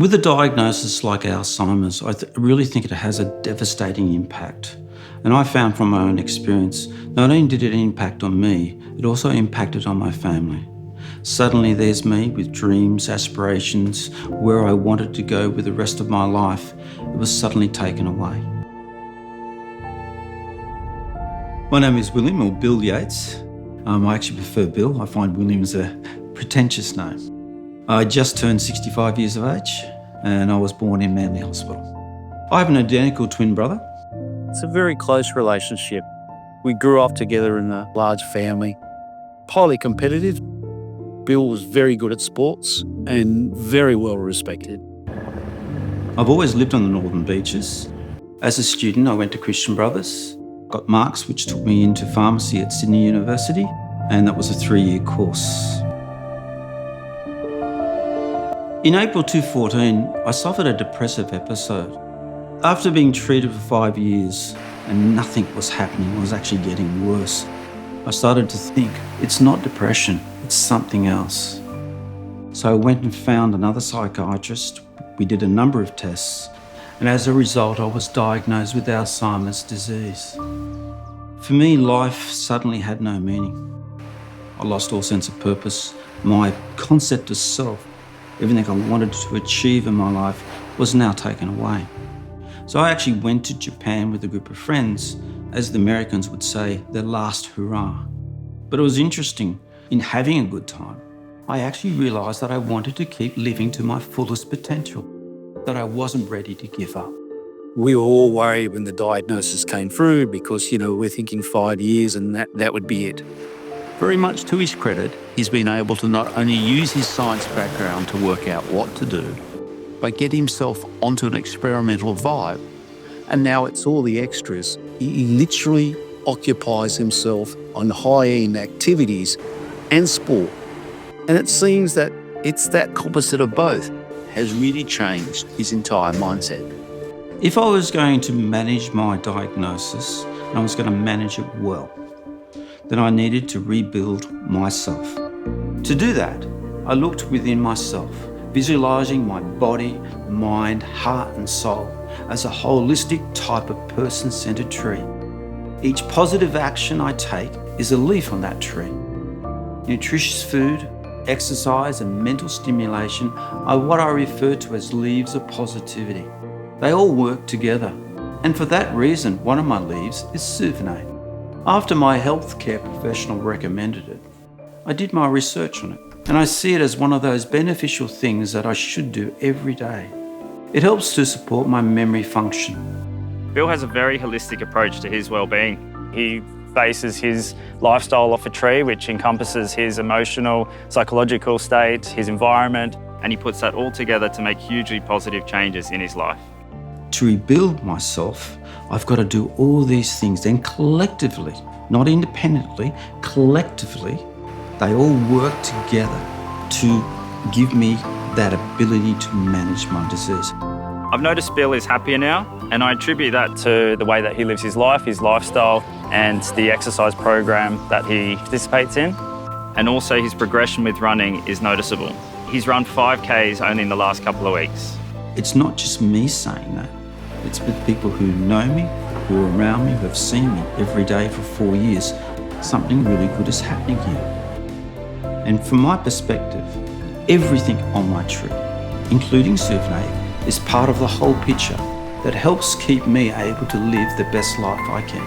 With a diagnosis like Alzheimer's, I really think it has a devastating impact. And I found from my own experience, not only did it impact on me, it also impacted on my family. Suddenly there's me with dreams, aspirations, where I wanted to go with the rest of my life. It was suddenly taken away. My name is William, or Bill Yates. I actually prefer Bill. I find William's a pretentious name. I just turned 65 years of age and I was born in Manly Hospital. I have an identical twin brother. It's a very close relationship. We grew up together in a large family, highly competitive. Bill was very good at sports and very well respected. I've always lived on the northern beaches. As a student, I went to Christian Brothers, got marks which took me into pharmacy at Sydney University, and that was a 3-year course. In April 2014, I suffered a depressive episode. After being treated for 5 years and nothing was happening, it was actually getting worse. I started to think, it's not depression, it's something else. So I went and found another psychiatrist. We did a number of tests, and as a result, I was diagnosed with Alzheimer's disease. For me, life suddenly had no meaning. I lost all sense of purpose. My concept of self, everything I wanted to achieve in my life, was now taken away. So I actually went to Japan with a group of friends, as the Americans would say, their last hurrah. But it was interesting, in having a good time, I actually realised that I wanted to keep living to my fullest potential, that I wasn't ready to give up. We were all worried when the diagnosis came through because, we're thinking 5 years and that would be it. Very much to his credit, he's been able to not only use his science background to work out what to do, but get himself onto an experimental vibe. And now it's all the extras. He literally occupies himself on high-end activities and sport. And it seems that it's that composite of both has really changed his entire mindset. If I was going to manage my diagnosis, and I was going to manage it well, then I needed to rebuild myself. To do that, I looked within myself, visualising my body, mind, heart and soul as a holistic type of person-centred tree. Each positive action I take is a leaf on that tree. Nutritious food, exercise and mental stimulation are what I refer to as leaves of positivity. They all work together, and for that reason, one of my leaves is Suvinate. After my healthcare professional recommended it, I did my research on it, and I see it as one of those beneficial things that I should do every day. It helps to support my memory function. Bill has a very holistic approach to his well-being. He bases his lifestyle off a tree, which encompasses his emotional, psychological state, his environment, and he puts that all together to make hugely positive changes in his life. To rebuild myself, I've got to do all these things, then collectively, not independently, collectively, they all work together to give me that ability to manage my disease. I've noticed Bill is happier now, and I attribute that to the way that he lives his life, his lifestyle, and the exercise program that he participates in. And also his progression with running is noticeable. He's run 5Ks only in the last couple of weeks. It's not just me saying that. It's with people who know me, who are around me, who have seen me every day for 4 years. Something really good is happening here. And from my perspective, everything on my tree, including Suvinate, is part of the whole picture that helps keep me able to live the best life I can.